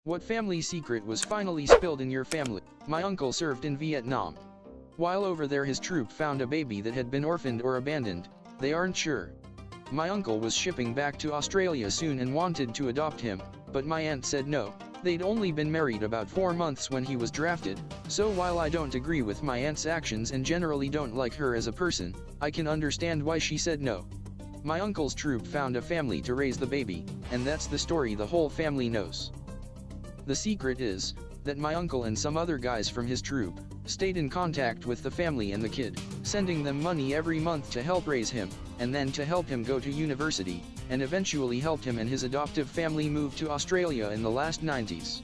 What family secret was finally spilled in your family? My uncle served in Vietnam. While over there his troop found a baby that had been orphaned or abandoned. They aren't sure. My uncle was shipping back to Australia soon and wanted to adopt him, but my aunt said no. They'd only been married about 4 months when he was drafted, so while I don't agree with my aunt's actions and generally don't like her as a person, I can understand why she said no. My uncle's troop found a family to raise the baby, and that's the story the whole family knows. The secret is that my uncle and some other guys from his troop stayed in contact with the family and the kid, sending them money every month to help raise him, and then to help him go to university, and eventually helped him and his adoptive family move to Australia in the last 90s.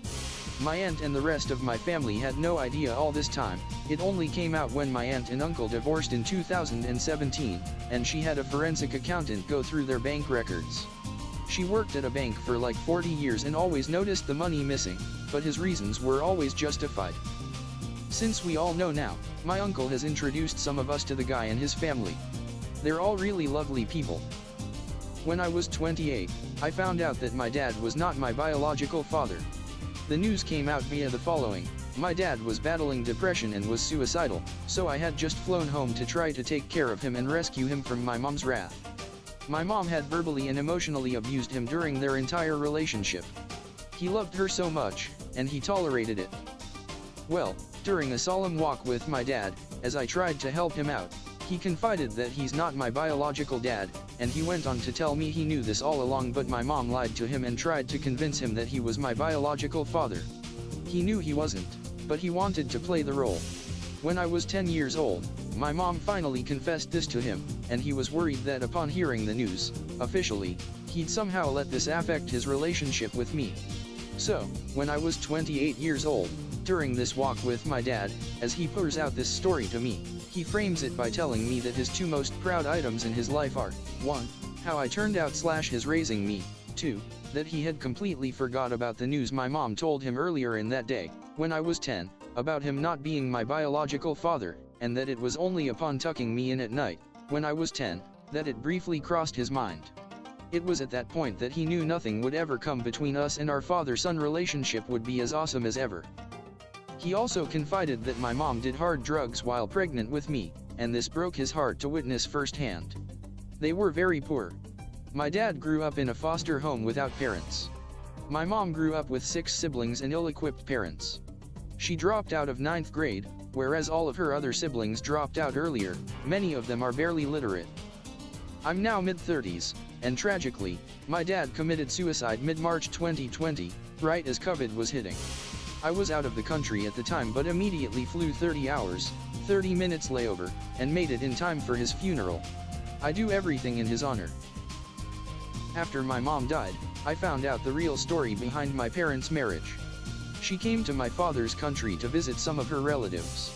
My aunt and the rest of my family had no idea all this time. It only came out when my aunt and uncle divorced in 2017, and she had a forensic accountant go through their bank records. She worked at a bank for like 40 years and always noticed the money missing, but his reasons were always justified. Since we all know now, my uncle has introduced some of us to the guy and his family. They're all really lovely people. When I was 28, I found out that my dad was not my biological father. The news came out via the following: my dad was battling depression and was suicidal, so I had just flown home to try to take care of him and rescue him from my mom's wrath. My mom had verbally and emotionally abused him during their entire relationship. He loved her so much, and he tolerated it. Well, during a solemn walk with my dad, as I tried to help him out, he confided that he's not my biological dad, and he went on to tell me he knew this all along, but my mom lied to him and tried to convince him that he was my biological father. He knew he wasn't, but he wanted to play the role. When I was 10 years old, my mom finally confessed this to him, and he was worried that upon hearing the news, officially, he'd somehow let this affect his relationship with me. So, when I was 28 years old, during this walk with my dad, as he pours out this story to me, he frames it by telling me that his 2 most proud items in his life are: 1. How I turned out / his raising me, 2. That he had completely forgot about the news my mom told him earlier in that day, when I was 10, about him not being my biological father, and that it was only upon tucking me in at night, when I was 10, that it briefly crossed his mind. It was at that point that he knew nothing would ever come between us and our father-son relationship would be as awesome as ever. He also confided that my mom did hard drugs while pregnant with me, and this broke his heart to witness firsthand. They were very poor. My dad grew up in a foster home without parents. My mom grew up with 6 siblings and ill-equipped parents. She dropped out of 9th grade, whereas all of her other siblings dropped out earlier. Many of them are barely literate. I'm now mid-30s, and tragically, my dad committed suicide mid-March 2020, right as COVID was hitting. I was out of the country at the time but immediately flew 30 hours, 30 minutes layover, and made it in time for his funeral. I do everything in his honor. After my mom died, I found out the real story behind my parents' marriage. She came to my father's country to visit some of her relatives.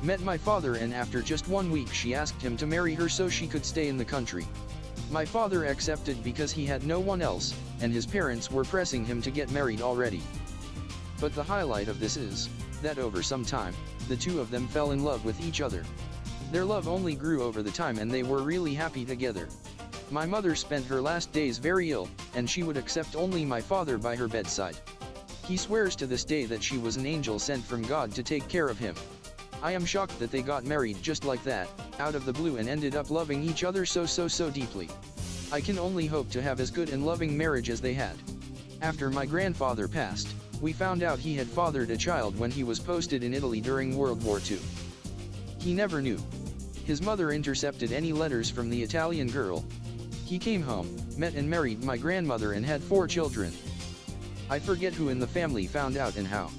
Met my father, and after just 1 week she asked him to marry her so she could stay in the country. My father accepted because he had no one else, and his parents were pressing him to get married already. But the highlight of this is that over some time, the 2 of them fell in love with each other. Their love only grew over the time and they were really happy together. My mother spent her last days very ill, and she would accept only my father by her bedside. He swears to this day that she was an angel sent from God to take care of him. I am shocked that they got married just like that, out of the blue, and ended up loving each other so deeply. I can only hope to have as good and loving marriage as they had. After my grandfather passed, we found out he had fathered a child when he was posted in Italy during World War II. He never knew. His mother intercepted any letters from the Italian girl. He came home, met and married my grandmother and had 4 children. I forget who in the family found out and how.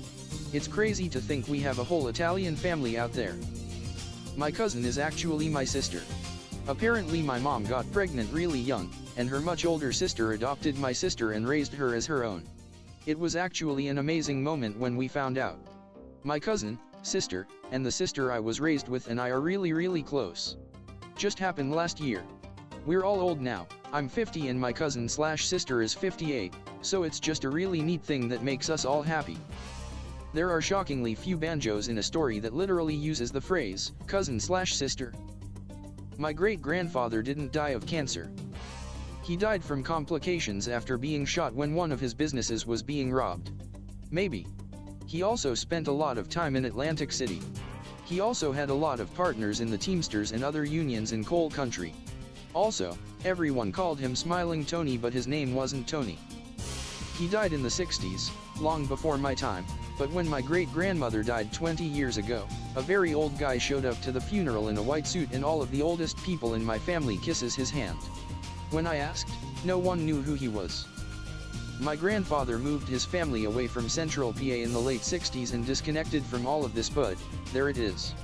It's crazy to think we have a whole Italian family out there. My cousin is actually my sister. Apparently my mom got pregnant really young, and her much older sister adopted my sister and raised her as her own. It was actually an amazing moment when we found out. My cousin, sister, and the sister I was raised with and I are really close. Just happened last year. We're all old now. I'm 50 and my cousin / sister is 58, so it's just a really neat thing that makes us all happy. There are shockingly few banjos in a story that literally uses the phrase, cousin / sister. My great-grandfather didn't die of cancer. He died from complications after being shot when one of his businesses was being robbed. Maybe. He also spent a lot of time in Atlantic City. He also had a lot of partners in the Teamsters and other unions in coal country. Also, everyone called him Smiling Tony, but his name wasn't Tony. He died in the 60s, long before my time, but when my great-grandmother died 20 years ago, a very old guy showed up to the funeral in a white suit and all of the oldest people in my family kisses his hand. When I asked, no one knew who he was. My grandfather moved his family away from Central PA in the late 60s and disconnected from all of this, but there it is.